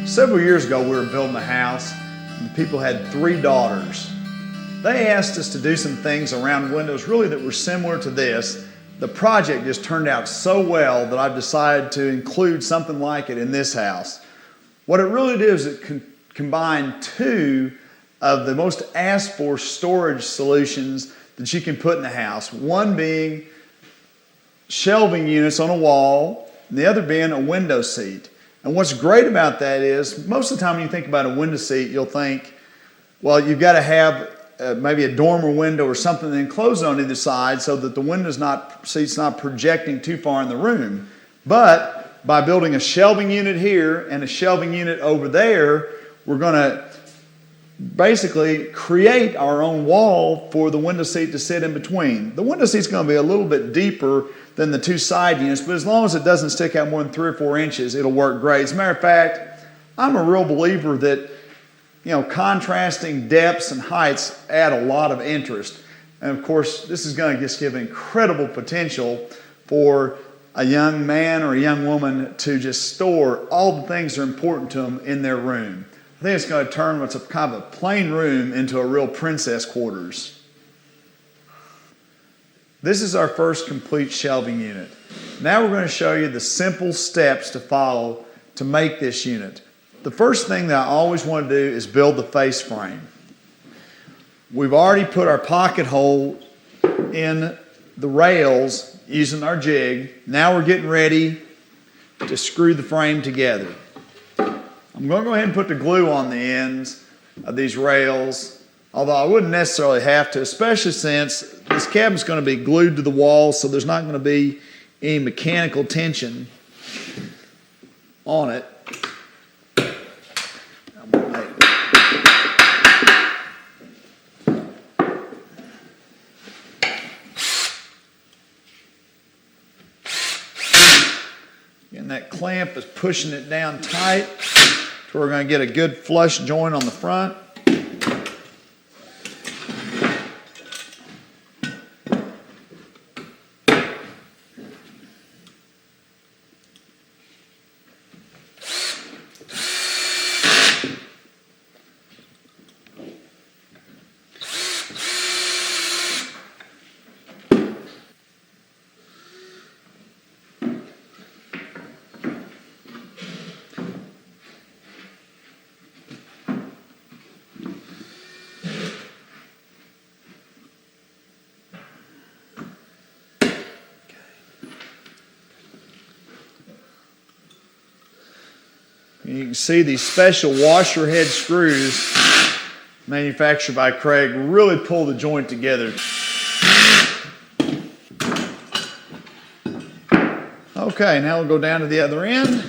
Several years ago, we were building a house, and the people had 3 daughters. They asked us to do some things around windows really that were similar to this. The project just turned out so well that I've decided to include something like it in this house. What it really did is it combined 2 of the most asked for storage solutions that you can put in the house. One being shelving units on a wall, and the other being a window seat. And what's great about that is most of the time when you think about a window seat, you'll think, well, you've got to have maybe a dormer window or something enclosed on either side so that the seat's not projecting too far in the room. But by building a shelving unit here and a shelving unit over there, we're going to basically create our own wall for the window seat to sit in between. The window seat's going to be a little bit deeper than the 2 side units, but as long as it doesn't stick out more than 3 or 4 inches, it'll work great. As a matter of fact, I'm a real believer that contrasting depths and heights add a lot of interest. And of course, this is going to just give incredible potential for a young man or a young woman to just store all the things that are important to them in their room. I think it's going to turn what's kind of a plain room into a real princess quarters. This is our first complete shelving unit. Now we're going to show you the simple steps to follow to make this unit. The first thing that I always want to do is build the face frame. We've already put our pocket hole in the rails using our jig. Now we're getting ready to screw the frame together. I'm going to go ahead and put the glue on the ends of these rails, although I wouldn't necessarily have to, especially since this cabin's going to be glued to the wall, so there's not going to be any mechanical tension on it. And that clamp is pushing it down tight, so we're going to get a good flush joint on the front. You can see these special washer head screws manufactured by Kreg really pull the joint together. Okay, now we'll go down to the other end.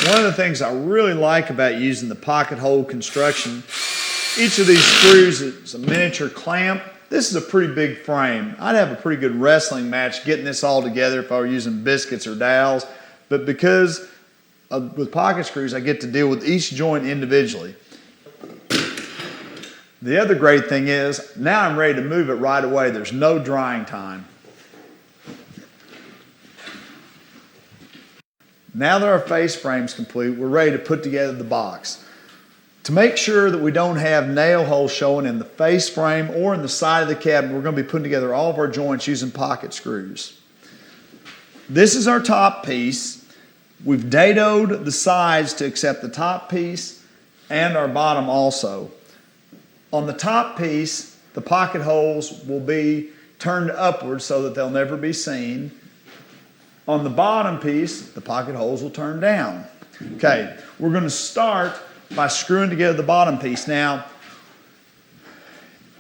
One of the things I really like about using the pocket hole construction, each of these screws is a miniature clamp. This is a pretty big frame. I'd have a pretty good wrestling match getting this all together if I were using biscuits or dowels. But because with pocket screws, I get to deal with each joint individually. The other great thing is, now I'm ready to move it right away. There's no drying time. Now that our face frame's complete, we're ready to put together the box. To make sure that we don't have nail holes showing in the face frame or in the side of the cabinet, we're going to be putting together all of our joints using pocket screws. This is our top piece. We've dadoed the sides to accept the top piece and our bottom also. On the top piece, the pocket holes will be turned upward so that they'll never be seen. On the bottom piece, the pocket holes will turn down. Okay, we're going to start by screwing together the bottom piece. Now,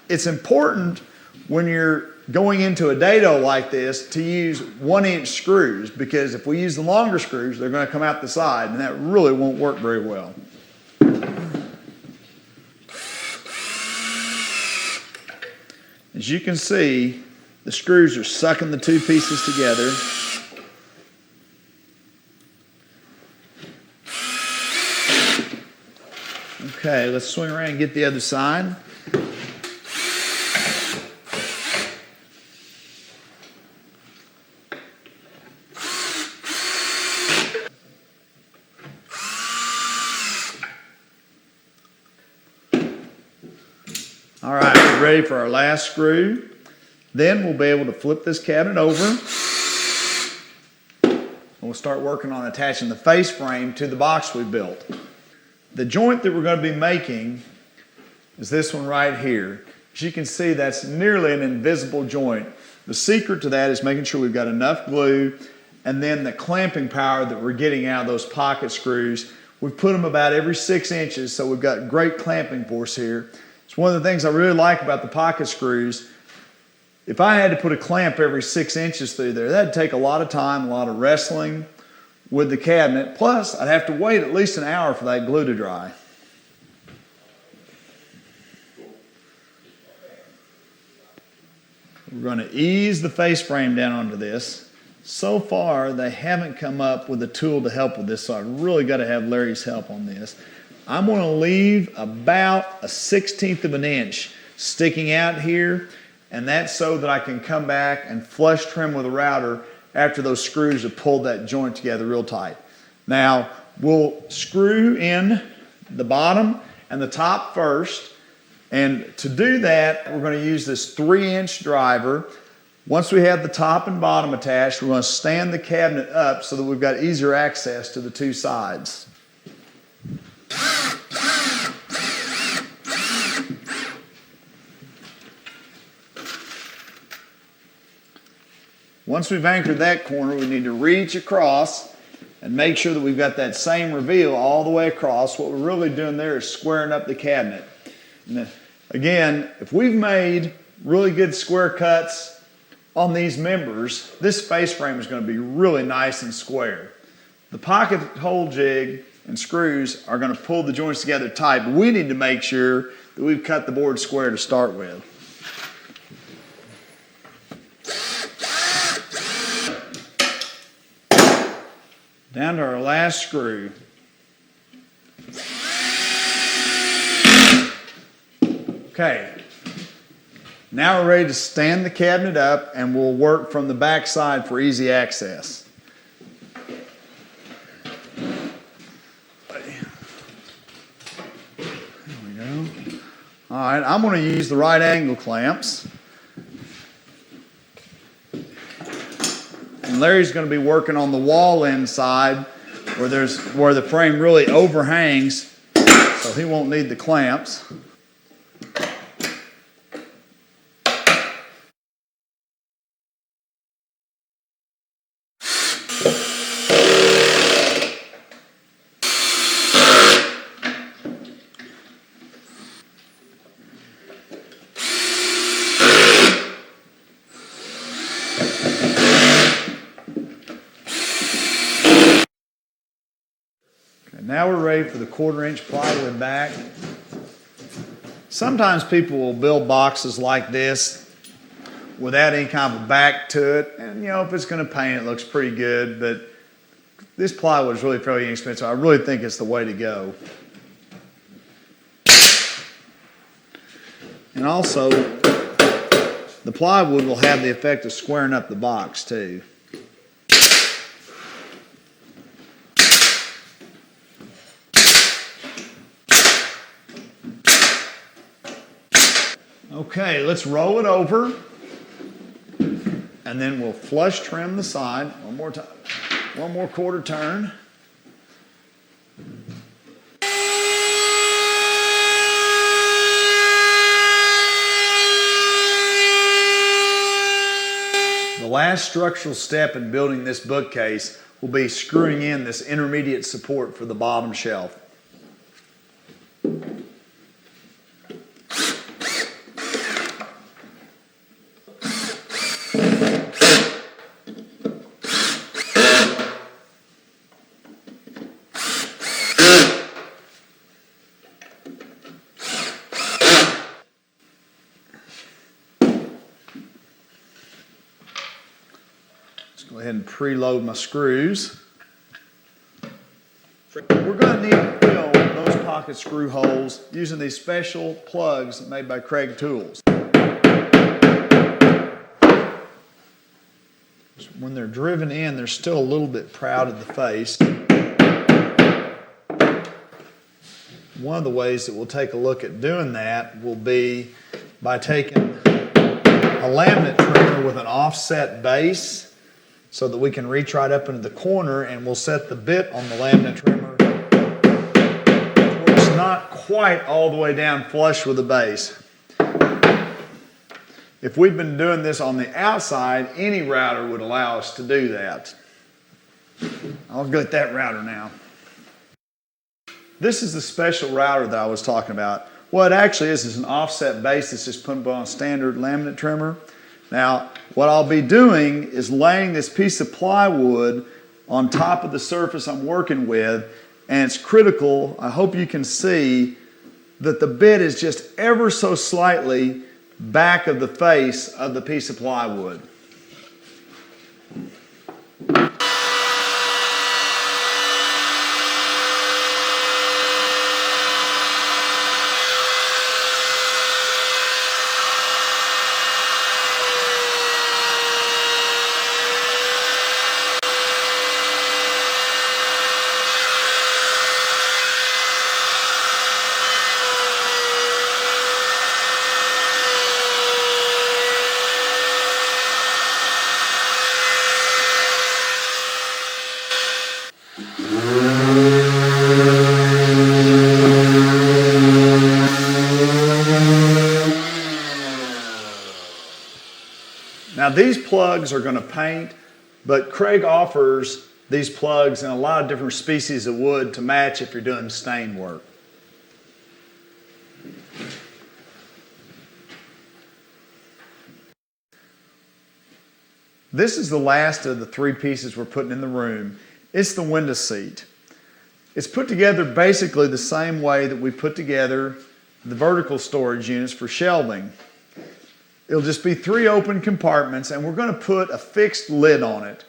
it's important when you're going into a dado like this to use 1-inch screws, because if we use the longer screws, they're going to come out the side, and that really won't work very well. As you can see, the screws are sucking the 2 pieces together. Okay, let's swing around and get the other side. ready for our last screw. Then we'll be able to flip this cabinet over. And we'll start working on attaching the face frame to the box we built. The joint that we're going to be making is this one right here. As you can see, that's nearly an invisible joint. The secret to that is making sure we've got enough glue, and then the clamping power that we're getting out of those pocket screws. We've put them about every 6 inches, so we've got great clamping force here. It's one of the things I really like about the pocket screws. If I had to put a clamp every 6 inches through there, that'd take a lot of time, a lot of wrestling with the cabinet. Plus, I'd have to wait at least an hour for that glue to dry. We're going to ease the face frame down onto this. So far, they haven't come up with a tool to help with this, so I've really got to have Larry's help on this. I'm going to leave about 1/16 of an inch sticking out here, and that's so that I can come back and flush trim with a router after those screws have pulled that joint together real tight. Now, we'll screw in the bottom and the top first. And to do that, we're going to use this 3-inch driver. Once we have the top and bottom attached, we're going to stand the cabinet up so that we've got easier access to the two sides. Once we've anchored that corner, we need to reach across and make sure that we've got that same reveal all the way across. What we're really doing there is squaring up the cabinet. And again, if we've made really good square cuts on these members, this face frame is going to be really nice and square. The pocket hole jig and screws are going to pull the joints together tight, but we need to make sure that we've cut the board square to start with. Down to our last screw. Okay, now we're ready to stand the cabinet up, and we'll work from the back side for easy access. There we go. All right, I'm going to use the right angle clamps. And Larry's going to be working on the wall inside where the frame really overhangs, so he won't need the clamps. Now we're ready for the 1/4-inch plywood back. Sometimes people will build boxes like this without any kind of back to it. And if it's going to paint, it looks pretty good. But this plywood is really fairly inexpensive. I really think it's the way to go. And also, the plywood will have the effect of squaring up the box too. Okay, let's roll it over, and then we'll flush trim the side one more time. One more 1/4 turn. The last structural step in building this bookcase will be screwing in this intermediate support for the bottom shelf. Go ahead and preload my screws. We're going to need to fill those pocket screw holes using these special plugs made by Kreg tools. When they're driven in, they're still a little bit proud of the face. One of the ways that we'll take a look at doing that will be by taking a laminate trimmer with an offset base so that we can reach right up into the corner, and we'll set the bit on the laminate trimmer where it's not quite all the way down flush with the base. If we'd been doing this on the outside, any router would allow us to do that. I'll get that router now. This is the special router that I was talking about. What it actually is an offset base that's just put on a standard laminate trimmer. Now, what I'll be doing is laying this piece of plywood on top of the surface I'm working with, and it's critical, I hope you can see, that the bit is just ever so slightly back of the face of the piece of plywood. Now these plugs are going to paint, but Kreg offers these plugs in a lot of different species of wood to match if you're doing stain work. This is the last of the three pieces we're putting in the room. It's the window seat. It's put together basically the same way that we put together the vertical storage units for shelving. It'll just be three open compartments, and we're going to put a fixed lid on it.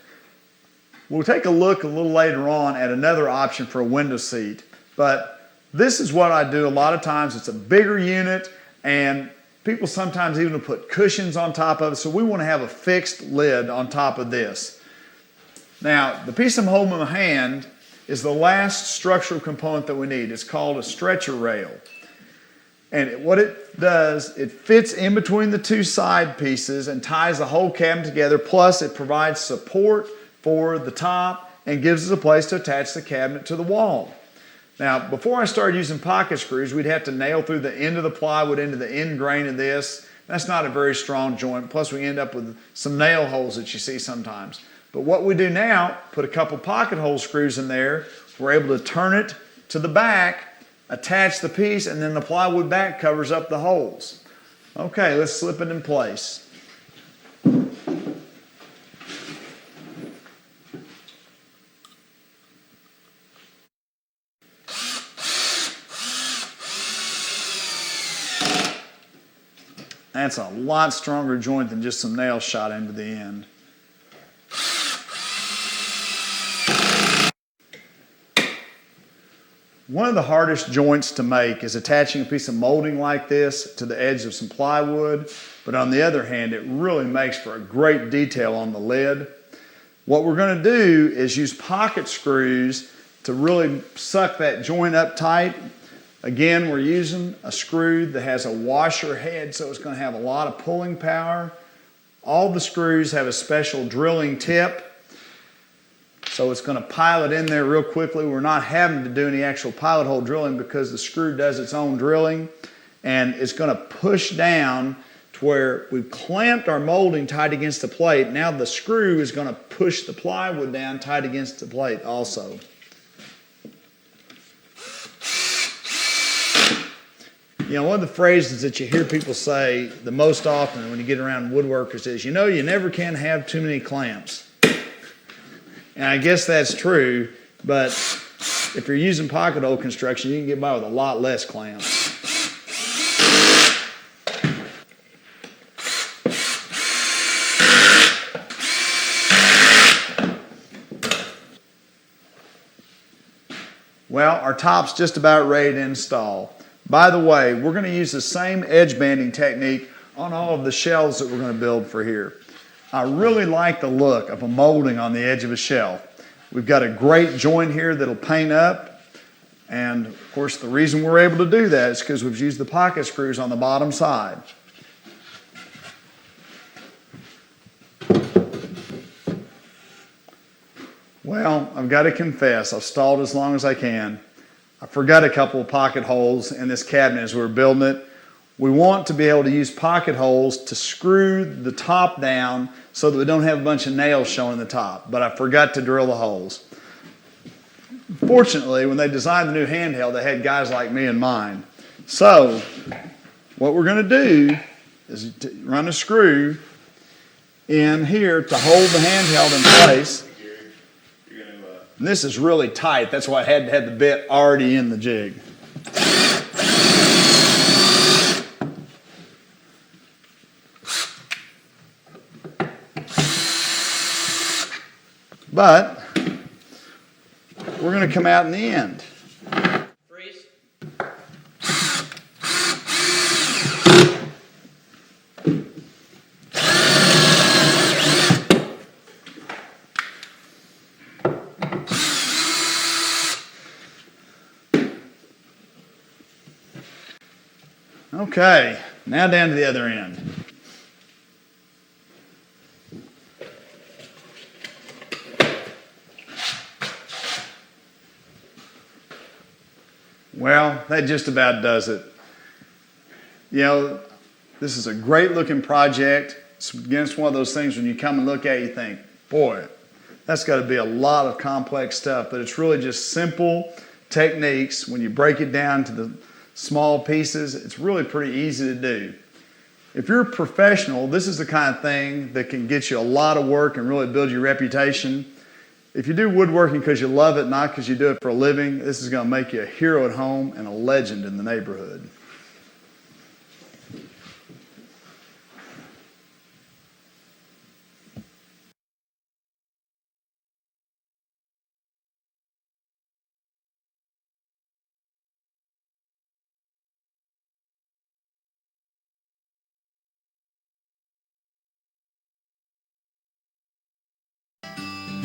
We'll take a look a little later on at another option for a window seat, but this is what I do a lot of times. It's a bigger unit, and people sometimes even put cushions on top of it, so we want to have a fixed lid on top of this. Now, the piece I'm holding in my hand is the last structural component that we need. It's called a stretcher rail. And what it does, it fits in between the two side pieces and ties the whole cabinet together, plus it provides support for the top and gives us a place to attach the cabinet to the wall. Now, before I started using pocket screws, we'd have to nail through the end of the plywood into the end grain of this. That's not a very strong joint, plus we end up with some nail holes that you see sometimes. But what we do now, put a couple pocket hole screws in there, we're able to turn it to the back, attach the piece, and then the plywood back covers up the holes. Okay, let's slip it in place. That's a lot stronger joint than just some nails shot into the end. One of the hardest joints to make is attaching a piece of molding like this to the edge of some plywood, but on the other hand, it really makes for a great detail on the lid. What we're going to do is use pocket screws to really suck that joint up tight. Again, we're using a screw that has a washer head, so it's going to have a lot of pulling power. All the screws have a special drilling tip, so it's going to pilot in there real quickly. We're not having to do any actual pilot hole drilling because the screw does its own drilling, and it's going to push down to where we've clamped our molding tight against the plate. Now the screw is going to push the plywood down tight against the plate also. You know, one of the phrases that you hear people say the most often when you get around woodworkers is, you know, you never can have too many clamps. And I guess that's true, but if you're using pocket hole construction, you can get by with a lot less clamps. Well, our top's just about ready to install. By the way, we're going to use the same edge banding technique on all of the shelves that we're going to build for here. I really like the look of a molding on the edge of a shelf. We've got a great joint here that'll paint up, and of course the reason we're able to do that is because we've used the pocket screws on the bottom side. Well, I've got to confess, I've stalled as long as I can. I forgot a couple of pocket holes in this cabinet as we were building it. We want to be able to use pocket holes to screw the top down so that we don't have a bunch of nails showing in the top, but I forgot to drill the holes. Fortunately, when they designed the new handheld, they had guys like me in mind. So, what we're going to do is run a screw in here to hold the handheld in place. And this is really tight. That's why I had to have the bit already in the jig. But we're going to come out in the end. Freeze. Okay, now down to the other end. Well, that just about does it. You know, this is a great looking project. It's against one of those things when you come and look at it, you think, boy, that's got to be a lot of complex stuff, but it's really just simple techniques. When you break it down to the small pieces, it's really pretty easy to do. If you're a professional, this is the kind of thing that can get you a lot of work and really build your reputation. If you do woodworking because you love it, not because you do it for a living, this is going to make you a hero at home and a legend in the neighborhood.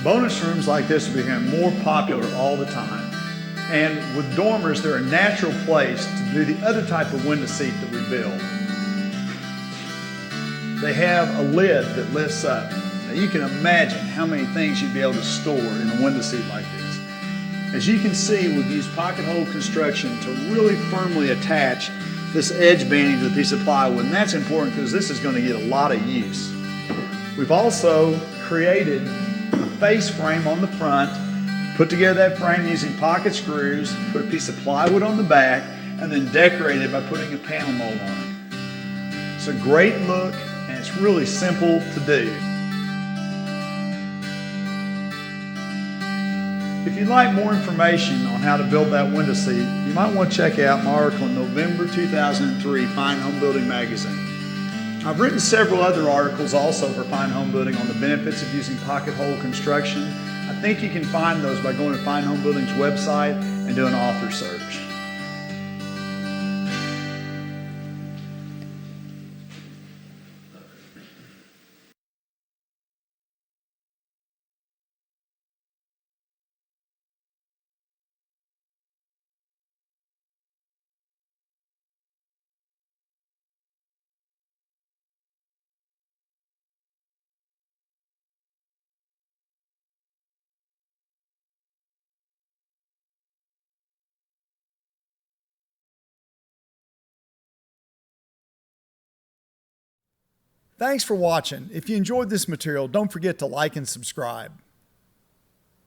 Bonus rooms like this are becoming more popular all the time. And with dormers, they're a natural place to do the other type of window seat that we build. They have a lid that lifts up. Now you can imagine how many things you'd be able to store in a window seat like this. As you can see, we've used pocket hole construction to really firmly attach this edge banding to the piece of plywood, and that's important because this is going to get a lot of use. We've also created face frame on the front, put together that frame using pocket screws, put a piece of plywood on the back, and then decorate it by putting a panel mold on it. It's a great look and it's really simple to do. If you'd like more information on how to build that window seat, you might want to check out my article in November 2003 Fine Home Building magazine. I've written several other articles also for Fine Home Building on the benefits of using pocket hole construction. I think you can find those by going to Fine Home Building's website and doing an author search. Thanks for watching. If you enjoyed this material, don't forget to like and subscribe.